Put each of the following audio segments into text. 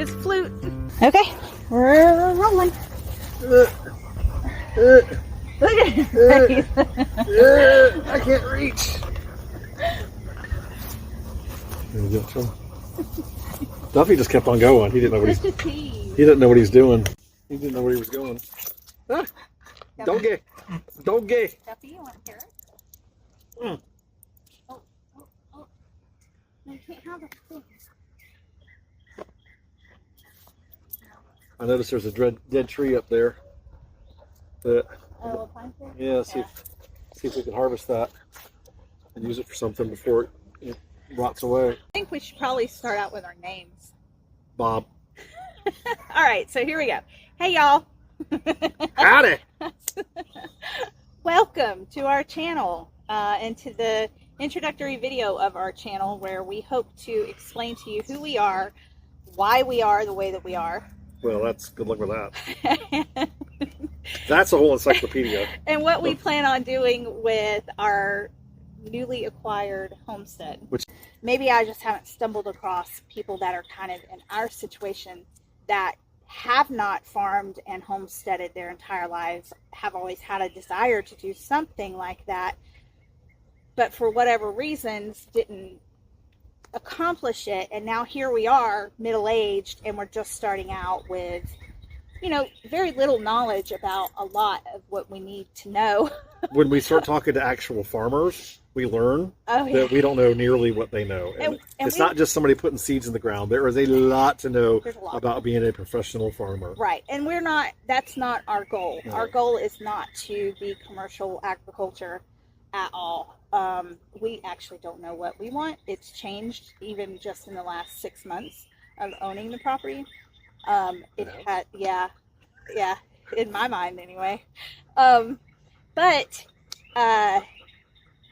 his flute. Okay, we're rolling. Look at his face. I can't reach. Duffy just kept on going. He didn't know what he didn't know what he was doing. He didn't know where he was going. Ah, doggy. Duffy, you want carrots? Mm. Oh. No, you can't have them. I noticed there's a dead tree up there. That, Oh, a pine tree? yeah, see if we can harvest that and use it for something before it rots away. I think we should probably start out with our names. Bob. All right, so here we go. Hey, y'all. Howdy. Welcome to our channel and to the introductory video of our channel where we hope to explain to you who we are, why we are the way that we are. Well, that's good luck with that. That's a whole encyclopedia. And what we plan on doing with our newly acquired homestead. Which maybe I just haven't stumbled across people that are kind of in our situation that have not farmed and homesteaded their entire lives, have always had a desire to do something like that, but for whatever reasons didn't accomplish it. And now here we are, middle-aged, and we're just starting out with, you know, very little knowledge about a lot of what we need to know. When we start talking to actual farmers, we learn that we don't know nearly what they know. And it's not just somebody putting seeds in the ground. There is a lot to know about being a professional farmer. Right. And that's not our goal. No. Our goal is not to be commercial agriculture at all. We actually don't know what we want. It's changed even just in the last 6 months of owning the property. In my mind anyway.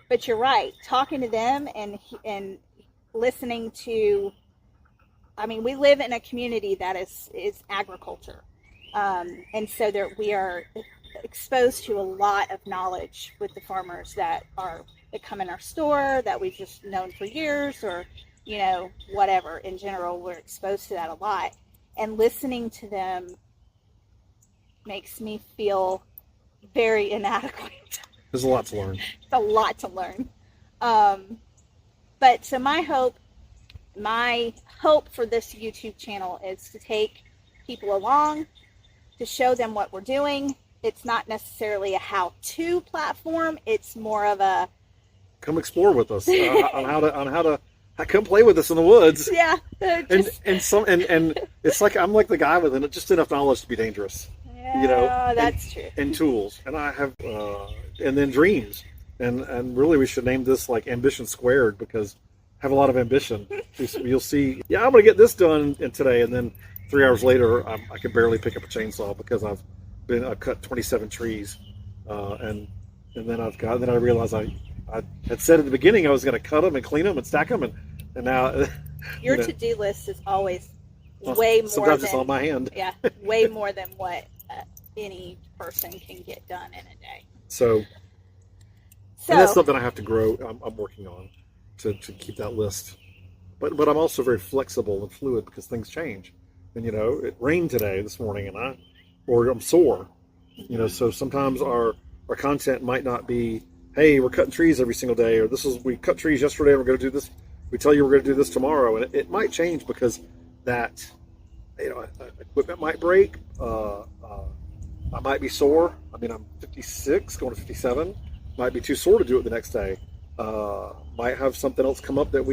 But you're right. Talking to them and listening to, I mean, we live in a community that is agriculture, and so we are exposed to a lot of knowledge with the farmers that come in our store that we've just known for years, or you know, whatever. In general, we're exposed to that a lot, and listening to them makes me feel very inadequate. There's a lot to learn. It's a lot to learn. But so my hope for this YouTube channel is to take people along, to show them what we're doing. It's not necessarily a how-to platform. It's more of a come explore with us on how to come play with us in the woods. Yeah. And it's like I'm like the guy with just enough knowledge to be dangerous. Yeah, you know, that's true. And tools, and I have, and then dreams, and really we should name this like Ambition Squared, because I have a lot of ambition. You'll see. Yeah, I'm gonna get this done in today, and then 3 hours later, I can barely pick up a chainsaw because I've cut 27 trees, and then I realized I had said at the beginning I was gonna cut them and clean them and stack them, and now your to-do list is always way more. Sometimes it's on my hand. Yeah, way more than what any person can get done in a day. So and that's something I have to grow. I'm working on to keep that list. But I'm also very flexible and fluid because things change. And you know, it rained this morning, and I'm sore. You know, so sometimes our content might not be, hey, we're cutting trees every single day, or we cut trees yesterday and we're going to do this. We tell you we're going to do this tomorrow, and it might change because that, you know, equipment might break. I might be sore. I mean, I'm 56, going to 57. Might be too sore to do it the next day. Might have something else come up that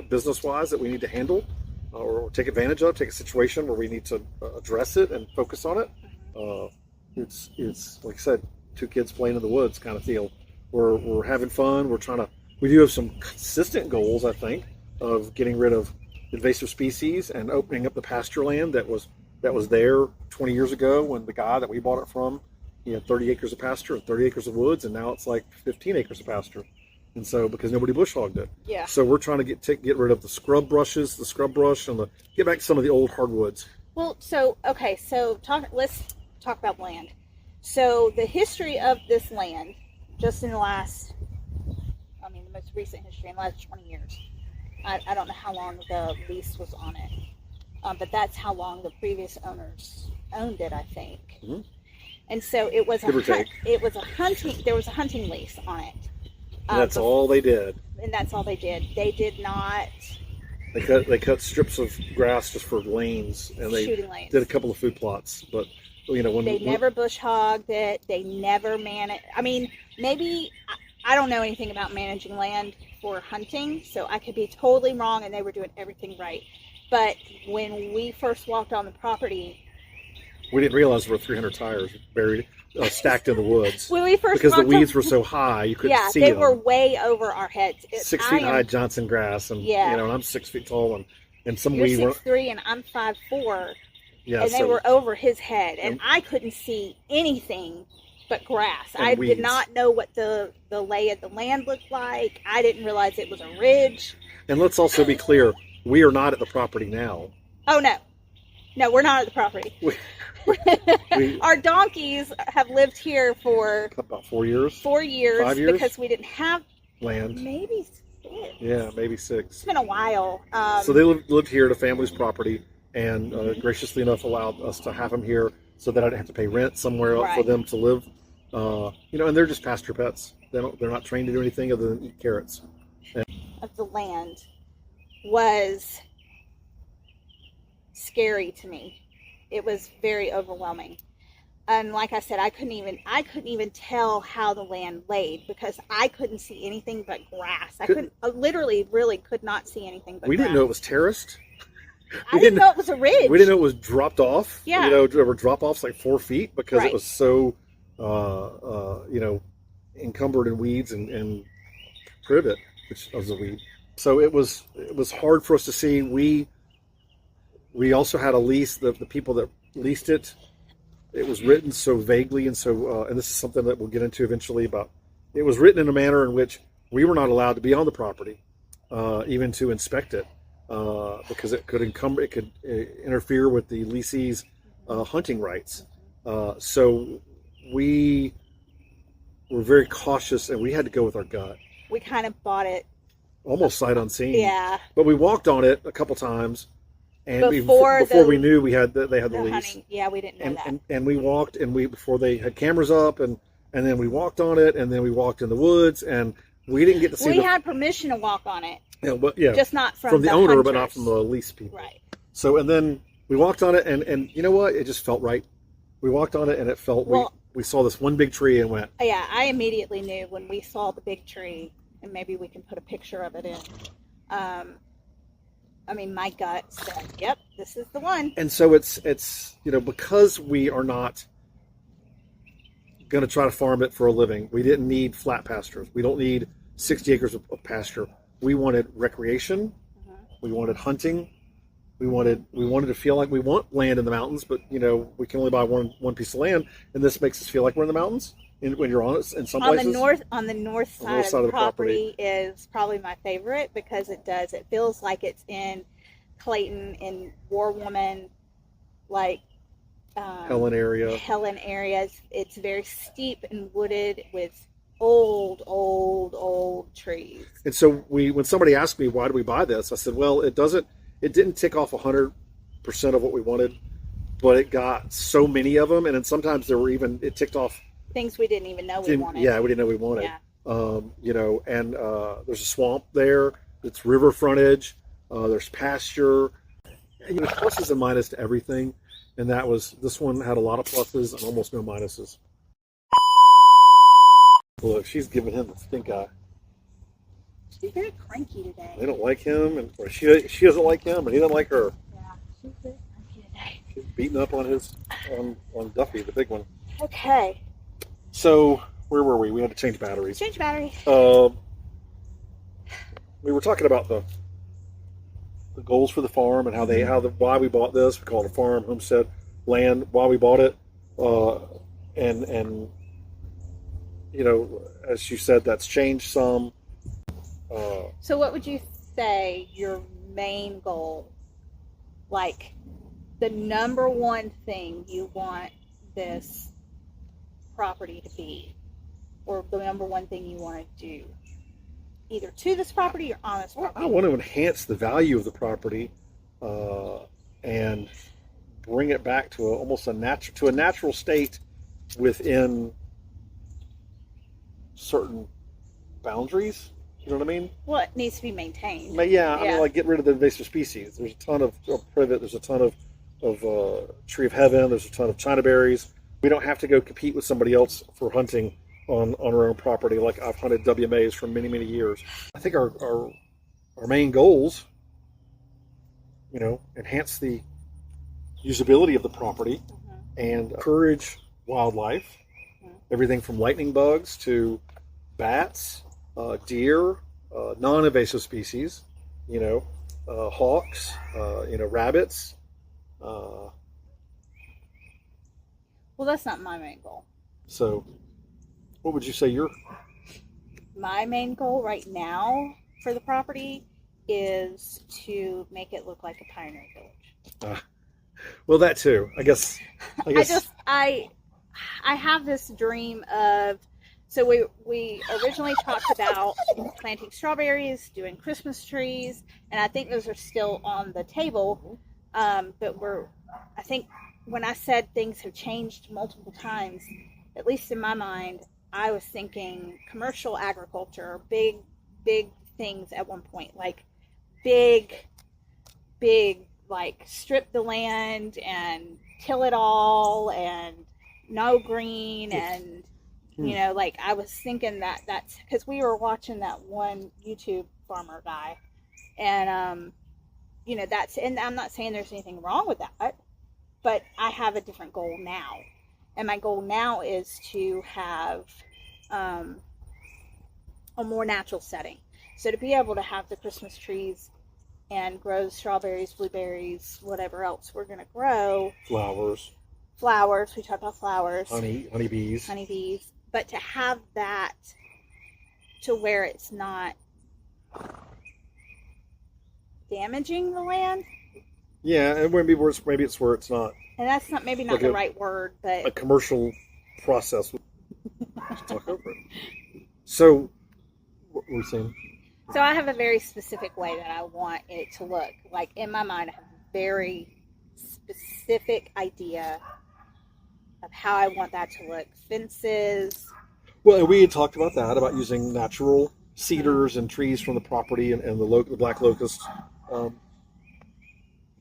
business-wise, that we need to handle or take advantage of. Take a situation where we need to address it and focus on it. It's like I said, two kids playing in the woods kind of deal. We're having fun. We do have some consistent goals, I think, of getting rid of invasive species and opening up the pasture land that was there 20 years ago when the guy that we bought it from, he had 30 acres of pasture and 30 acres of woods, and now it's like 15 acres of pasture. And so, because nobody bush hogged it. Yeah. So we're trying to get rid of the scrub brush, and get back to some of the old hardwoods. Well, let's talk about land. So the history of this land, just in the last, the most recent history in the last 20 years. I don't know how long the lease was on it. but that's how long the previous owners owned it, I think. Mm-hmm. And so it was Give or take. there was a hunting lease on it. And that's all they did. And that's all they did. They did not. They cut strips of grass just for lanes, and they did a couple of food plots. But they never bush hogged it. They never managed. I mean, maybe I don't know anything about managing land for hunting, so I could be totally wrong, and they were doing everything right. But when we first walked on the property, we didn't realize there were 300 tires buried, stacked in the woods. When we first because the weeds were so high, you couldn't see them. Yeah, they were way over our heads. 6 feet high Johnson grass, and and I'm 6 feet tall, and some weeds. You're 6'3", and I'm 5'4". Yeah, and they were over his head, and I couldn't see anything but grass. I weeds. Did not know what the lay of the land looked like. I didn't realize it was a ridge. And let's also be clear, we are not at the property now. Oh, no, we're not at the property. Our donkeys have lived here for about 4 years. 4 years, 5 years, because we didn't have land. Maybe 6. Yeah, maybe 6. It's been a while. So they lived here at a family's property, and graciously enough allowed us to have them here, so that I didn't have to pay rent somewhere else for them to live. And they're just pasture pets. They're not trained to do anything other than eat carrots. Of the land was scary to me. It was very overwhelming. And like I said, I couldn't even tell how the land laid, because I couldn't see anything but grass. I literally really could not see anything but grass. We didn't know it was terraced. I didn't know it was a ridge. We didn't know it was dropped off. Yeah. There were drop-offs like 4 feet, because it was so, encumbered in weeds and privet, which was a weed. So it was hard for us to see. We also had a lease. The people that leased it, it was written so vaguely, and so and this is something that we'll get into eventually. About it was written in a manner in which we were not allowed to be on the property, even to inspect it, because it could interfere with the leasee's hunting rights. So we were very cautious, and we had to go with our gut. We kind of bought it almost sight unseen. Yeah. But we walked on it a couple times, and before we knew they had the lease. Hunting. Yeah, we didn't know that. And we walked, and before they had cameras up, and then we walked on it, and then we walked in the woods, and we didn't get to see. We had permission to walk on it. Yeah, just not from the owner, hunters. but not from the lease people. Right. So, and then we walked on it, and you know what? It just felt right. We walked on it, and it felt. We saw this one big tree and went. Yeah, I immediately knew when we saw the big tree, and maybe we can put a picture of it in. My gut said, "Yep, this is the one." And so it's because we are not going to try to farm it for a living. We didn't need flat pastures. We don't need 60 acres of pasture. We wanted recreation. We wanted hunting. We wanted to feel like we want land in the mountains, but we can only buy one piece of land, and this makes us feel like we're in the mountains. When you're on it, in some places. On the north side of the property is probably my favorite, because it feels like it's in Clayton, in War Woman, like Helen area. It's very steep and wooded with old trees. And so when somebody asked me, why do we buy this? I said, well, it didn't tick off 100% of what we wanted, but it got so many of them. And then sometimes it ticked off things we didn't even know we wanted. Yeah, we didn't know we wanted. Yeah. There's a swamp there. It's river frontage. There's pasture. Pluses and minuses to everything. And this one had a lot of pluses and almost no minuses. Look, she's giving him the stink eye. She's very cranky today. They don't like him, and she doesn't like him, and he doesn't like her. Yeah, she's very cranky today. She's beating up on on Duffy, the big one. Okay. So where were we? We had to change batteries. We were talking about the goals for the farm and why we bought this. We call it a farm, homestead, land. Why we bought it, and as you said, that's changed some. So what would you say your main goal, like the number one thing you want this property to be, or the number one thing you want to do, either to this property or on this property? I want to enhance the value of the property, and bring it back to almost a natural state within certain boundaries. You know what I mean? Well, it needs to be maintained. But yeah, I mean, like get rid of the invasive species. There's a ton of privet. There's a ton of tree of heaven. There's a ton of China berries. We don't have to go compete with somebody else for hunting on our own property. Like I've hunted WMAs for many, many years. I think our main goals, enhance the usability of the property and encourage wildlife. Everything from lightning bugs to bats, deer, non-invasive species, hawks, rabbits. Well, that's not my main goal. So, what would you say my main goal right now for the property is to make it look like a pioneer village. Well, that too. I guess. I have this dream of. So we originally talked about planting strawberries, doing Christmas trees, and I think those are still on the table. But I think when I said things have changed multiple times, at least in my mind, I was thinking commercial agriculture, big things at one point, like big, like strip the land and till it all and no green and, like I was thinking that's because we were watching that one YouTube farmer guy and, and I'm not saying there's anything wrong with that, but I have a different goal now. And my goal now is to have a more natural setting. So to be able to have the Christmas trees and grow strawberries, blueberries, whatever else we're going to grow. Flowers. We talked about flowers. Honeybees. But to have that to where it's not damaging the land. Yeah, and maybe it's where it's not. And that's not the right word, but a commercial process. Just talk over it. So, what were we saying? So I have a very specific way that I want it to look. Like in my mind, I have a very specific idea of how I want that to look. Fences. Well, we had talked about that, about using natural cedars and trees from the property and the black locust for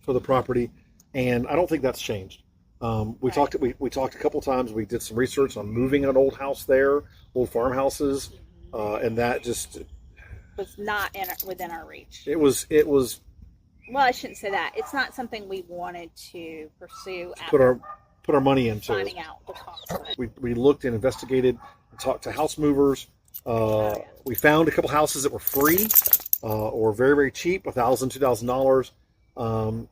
the property. And I don't think that's changed. We talked a couple times. We did some research on moving an old house there, old farmhouses, and that just was not within our reach. It was. Well, I shouldn't say that. It's not something we wanted to pursue. Put our money into. Finding out the cost of it. We looked and investigated and talked to house movers. We found a couple houses that were free or very, very cheap, $1,000, $2,000.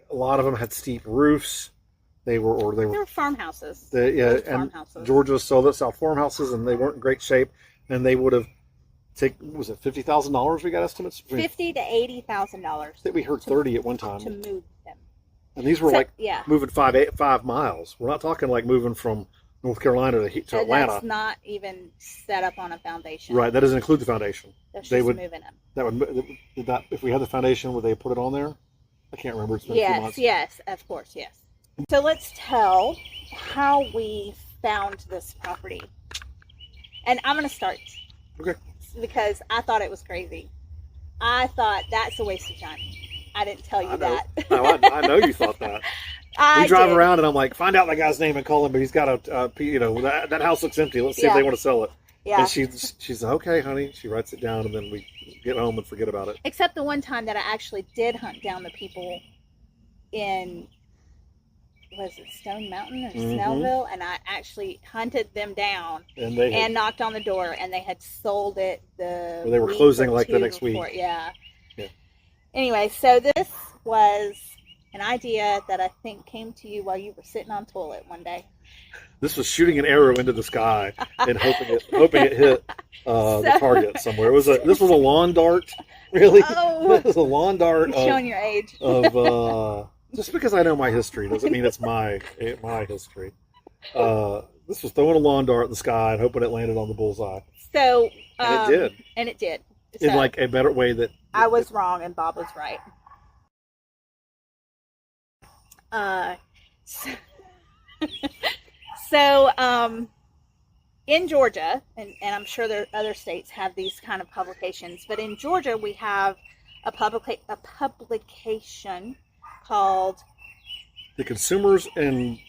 A lot of them had steep roofs. They were farmhouses. Farmhouses. Georgia sold us out farmhouses, and they weren't in great shape. And they would have was it $50,000? We got estimates. $50,000 to $80,000. I think we heard 30 at one time to move them. And these were moving 5 miles. We're not talking like moving from North Carolina to Atlanta. That's not even set up on a foundation. Right. That doesn't include the foundation. That's just moving them. If we had the foundation, would they put it on there? I can't remember. It's been a few months. Yes, of course, yes. So let's tell how we found this property. And I'm going to start. Okay. Because I thought it was crazy. I thought that's a waste of time. I didn't tell you that. I know you thought that. We drive around and I'm like, find out that guy's name and call him, but he's got that house looks empty. Let's see if they want to sell it. Yeah. And she's okay, honey. She writes it down and then we get home and forget about it. Except the one time that I actually did hunt down the people in, was it Stone Mountain or Snellville? And I actually hunted them down and knocked on the door, and they had sold it they were closing like the next week. Yeah. Anyway, so this was an idea that I think came to you while you were sitting on toilet one day. This was shooting an arrow into the sky and hoping it hit the target somewhere. This was a lawn dart, really. Oh, it was a lawn dart. Showing your age. Just because I know my history doesn't mean it's my history. This was throwing a lawn dart in the sky and hoping it landed on the bullseye. So and it did. So, in like a better way that I was wrong and Bob was right. So, so in Georgia, and I'm sure there other states have these kind of publications, but in Georgia we have a publication called the Consumers and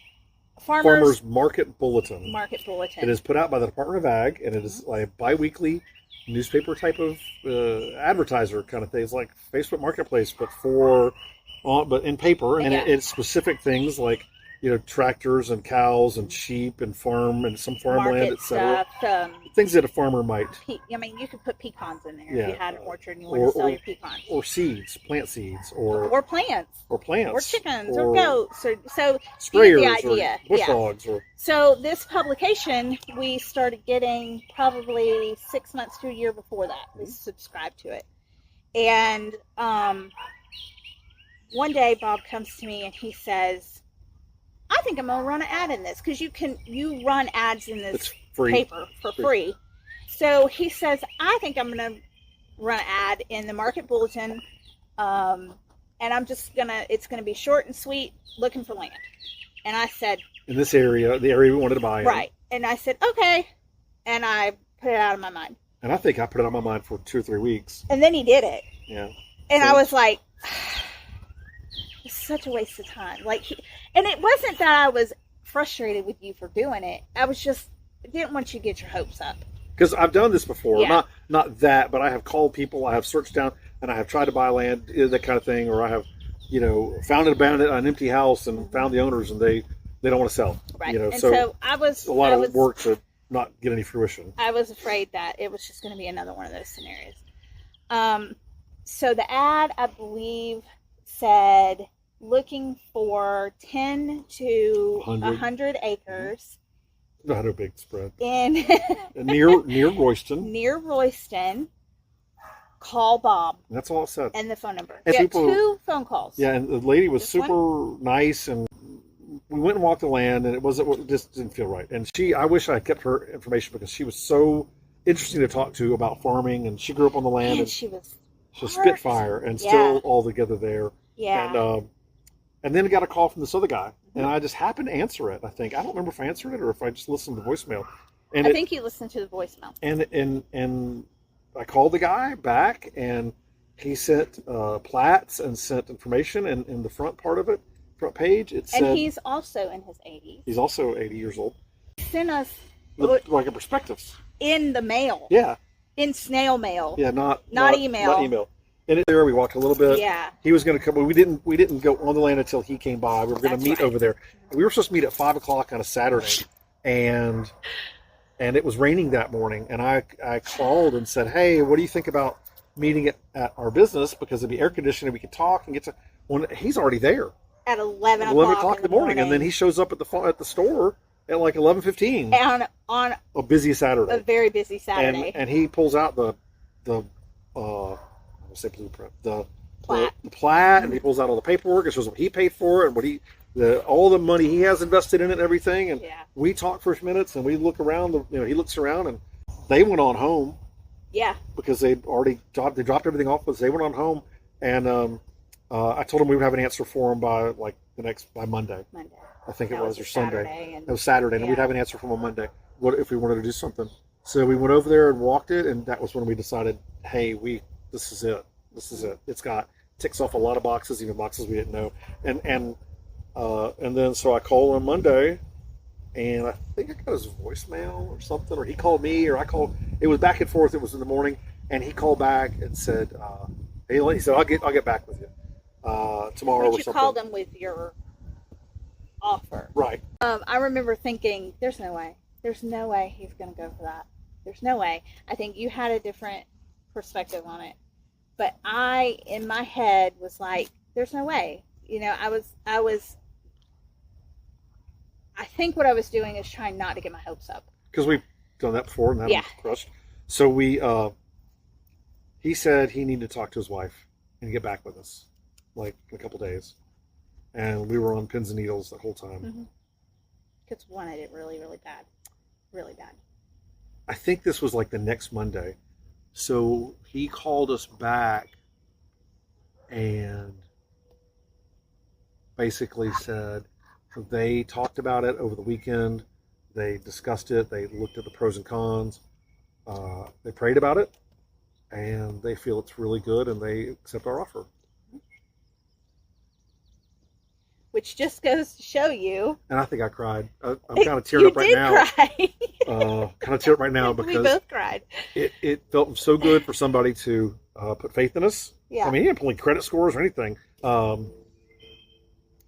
Farmers Market Bulletin. Market Bulletin. It is put out by the Department of Ag, and it is like a bi-weekly newspaper type of advertiser kind of thing. It's like Facebook Marketplace, but in paper, and it's specific things like, you know, tractors and cows and sheep and farm and some farmland, etc. Things that a farmer might. I mean, you could put pecans in there if you had an orchard and you wanted to sell your pecans. Or seeds, plant seeds, or plants, or chickens, or goats, so sprayers, the idea. Or bush hogs, or. So this publication we started getting probably 6 months to a year before that. We subscribed to it, and one day Bob comes to me and he says, I think I'm gonna run an ad in this, because you run ads in this paper for free. So he says, I think I'm gonna run an ad in the Market Bulletin, and it's gonna be short and sweet, looking for land. And I said, in this area, the area we wanted to buy in. Right. And I said, okay, and I put it out of my mind. And I think I put it on my mind for 2 or 3 weeks. And then he did it. Yeah. And I was like, it's such a waste of time. And it wasn't that I was frustrated with you for doing it. I didn't want you to get your hopes up. Because I've done this before. Yeah. Not that, but I have called people, I have searched down, and I have tried to buy land, that kind of thing, or I have, you know, found an empty house and found the owners, and they don't want to sell. Right. You know, and so I was... a lot of work to not get any fruition. I was afraid that it was just going to be another one of those scenarios. So the ad, I believe, said looking for 10 to 100 acres. Not a big spread. In near Royston. Near Royston. Call Bob. And that's all it said. And the phone number. And yeah, 2 phone calls. Yeah, and the lady was super nice, and we went and walked the land, and it just didn't feel right. And I wish I had kept her information, because she was so interesting to talk to about farming, and she grew up on the land, and she was Spitfire, and still all together there. Yeah. And then I got a call from this other guy, and I just happened to answer it. I think, I don't remember if I answered it or if I just listened to the voicemail. And I think you listened to the voicemail. And I called the guy back, and he sent plats and sent information, and in the front part of it, front page, it said... And he's also in his 80s. He's also 80 years old. He sent us... like a prospectus. In the mail. Yeah. In snail mail. Yeah, not email. Not email. And there we walked a little bit. Yeah. He was going to come. We didn't go on the land until he came by. We were going to meet over there. And we were supposed to meet at 5:00 on a Saturday, and it was raining that morning. And I called and said, "Hey, what do you think about meeting at our business, because it'd be air conditioned and we could talk and get to." Well, he's already there at 11 o'clock in the morning, and then he shows up at the store at like 11:15 on a busy Saturday, a very busy Saturday, and he pulls out the blueprint, the plat, and he pulls out all the paperwork. It shows what he paid for it, and all the money he has invested in it and everything. And we talk for a few minutes, and we look around. He looks around, and they went on home. Yeah, because they'd already dropped everything off. But they went on home, and I told him we would have an answer for him by Monday. I think it was, or Sunday. It was Saturday, and we'd have an answer from him on Monday. What if we wanted to do something? So we went over there and walked it, and that was when we decided, hey, this is it. This is it. Ticks off a lot of boxes, even boxes we didn't know. And then so I called on Monday, and I think I got his voicemail or something, or he called me, or I called. It was back and forth. It was in the morning, and he called back and said, he said, I'll get back with you tomorrow or something. You called him with your offer, right? I remember thinking, there's no way he's going to go for that. There's no way. I think you had a different perspective on it, but I, in my head, was like, there's no way. I think what I was doing is trying not to get my hopes up, because we've done that before and that was crushed. So he said he needed to talk to his wife and get back with us, like in a couple days, and we were on pins and needles the whole time. Because wanted it really, really bad, really bad. I think this was like the next Monday. So he called us back, and basically said they talked about it over the weekend. They discussed it. They looked at the pros and cons. They prayed about it, and they feel it's really good, and they accept our offer. Which just goes to show you. And I think I cried. I'm kind of tearing up right now. You did cry. Kind of tearing up right now because we both cried. It felt so good for somebody to put faith in us. Yeah. I mean, he didn't pull credit scores or anything.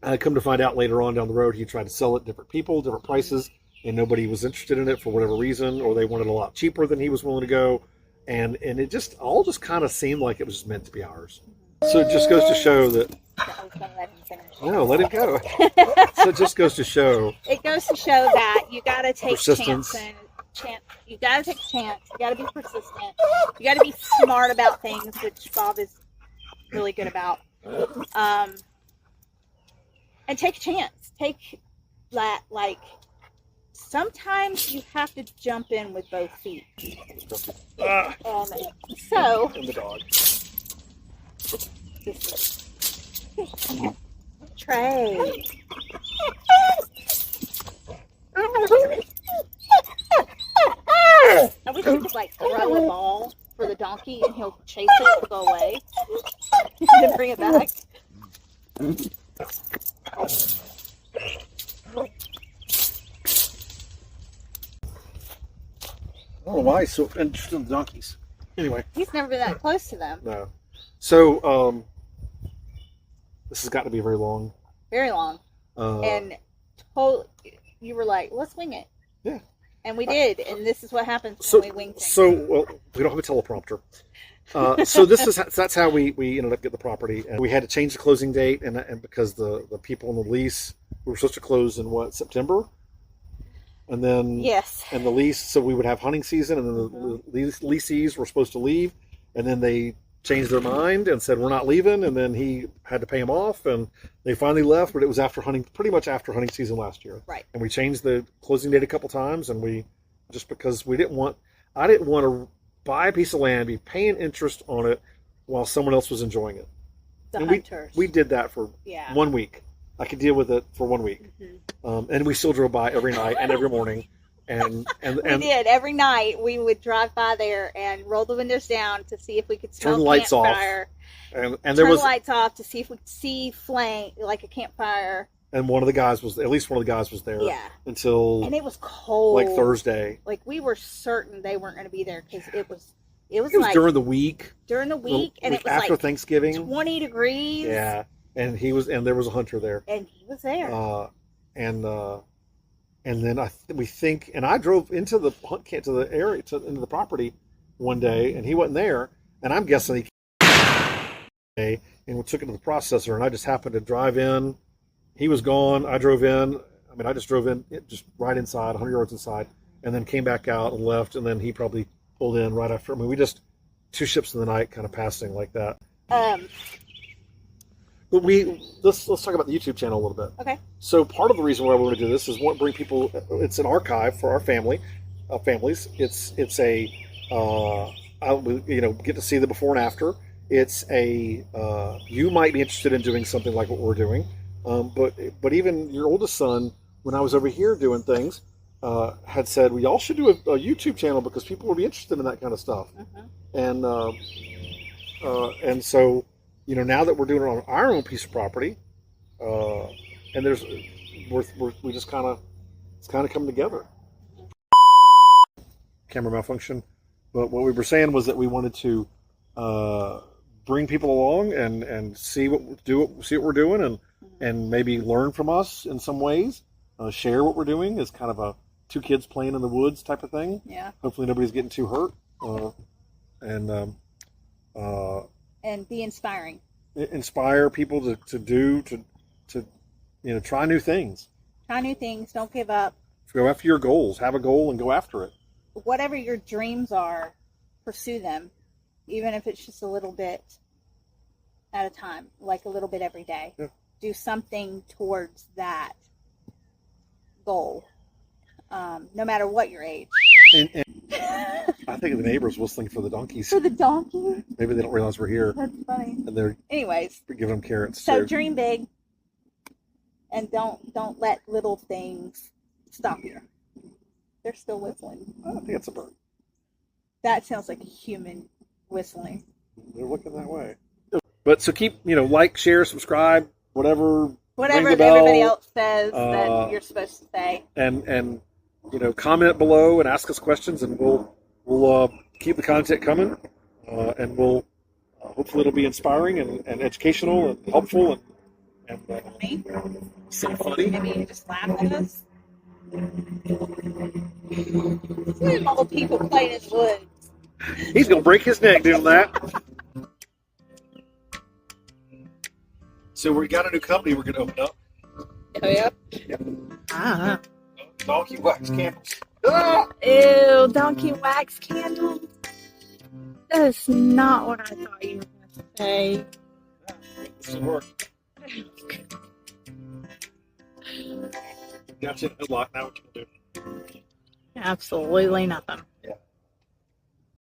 I come to find out later on down the road, he tried to sell it to different people, different prices, and nobody was interested in it for whatever reason, or they wanted a lot cheaper than he was willing to go. And it just kind of seemed like it was just meant to be ours. So it just goes to show that. I was going to let him finish. No, let him go. So it just goes to show. It goes to show that you got to take persistence. You got to take a chance. You got to be persistent. You got to be smart about things, which Bob is really good about. And take a chance. Take that, like, sometimes you have to jump in with both feet. And so. And the dog. Trey. I wish you could like throw a ball for the donkey and he'll chase it to go away and then bring it back. I don't know why he's so interested in donkeys. Anyway. He's never been that close to them. No. So, this has got to be very long. Very long. And you were like, let's wing it. Yeah. And we did. And this is what happens when we wing things. So, well, we don't have a teleprompter. So that's how we ended up getting the property. And we had to change the closing date. And because the people in the lease, we were supposed to close in September? And then, yes. And the lease, so we would have hunting season, and then the leasees were supposed to leave, and then they changed their mind and said, we're not leaving, and then he had to pay them off, and they finally left, but it was pretty much after hunting season last year. Right. And we changed the closing date a couple times, and just because I didn't want to buy a piece of land, be paying interest on it while someone else was enjoying it. The hunters. We did that for 1 week. I could deal with it for 1 week. Mm-hmm. And we still drove by every night and every morning. And we did. Every night we would drive by there and roll the windows down to see if we could smell turn the lights campfire. And turn there was the lights off to see if we could see flame, like a campfire. And at least one of the guys was there. Yeah. Until. And it was cold. Like Thursday. Like we were certain they weren't going to be there because it was like during the week. And it was after like Thanksgiving. 20 degrees. Yeah. And there was a hunter there. And he was there. And then we think, and I drove into the hunt camp, into the property one day, and he wasn't there. And I'm guessing he came and we took it to the processor, and I just happened to drive in. He was gone. I drove in. I mean, I just drove in, just right inside, 100 yards inside, and then came back out and left. And then he probably pulled in right after. I mean, we just 2 ships in the night, kind of passing like that. But let's talk about the YouTube channel a little bit. Okay. So part of the reason why we want to do this is bring people. It's an archive for our families. It's a get to see the before and after. It's you might be interested in doing something like what we're doing, but even your oldest son, when I was over here doing things, had said we all should do a YouTube channel because people will be interested in that kind of stuff, and so. Now that we're doing it on our own piece of property, and we just it's kind of come together. Camera malfunction, but what we were saying was that we wanted to bring people along and see what we're doing, and maybe learn from us in some ways. Share what we're doing as kind of a 2 kids playing in the woods type of thing. Yeah. Hopefully nobody's getting too hurt, and be inspiring. Inspire people to try new things. Try new things. Don't give up. Go after your goals. Have a goal and go after it. Whatever your dreams are, pursue them, even if it's just a little bit at a time, like a little bit every day. Yeah. Do something towards that goal, no matter what your age. And I think the neighbors listening for the donkeys. For the donkey? Maybe they don't realize we're here. That's funny. And they're anyways giving them carrots. So dream big. and don't let little things stop you. They're still whistling. I don't think it's a bird. That sounds like a human whistling. They're looking that way. But so keep, like, share, subscribe, whatever Everybody else says that you're supposed to say. And comment below and ask us questions, and we'll keep the content coming, and we'll hopefully it'll be inspiring and educational and helpful and so funny. Maybe you just laugh at us. Look at all the people playing in the woods. He's gonna break his neck doing that. So we got a new company we're gonna open up. Oh yeah. Yep. Ah. Donkey wax candles. Ah! Ew, donkey wax candles. That is not what I thought you were going to say. This will work. Got you in a headlock. Now what you can do? Absolutely nothing. Yeah.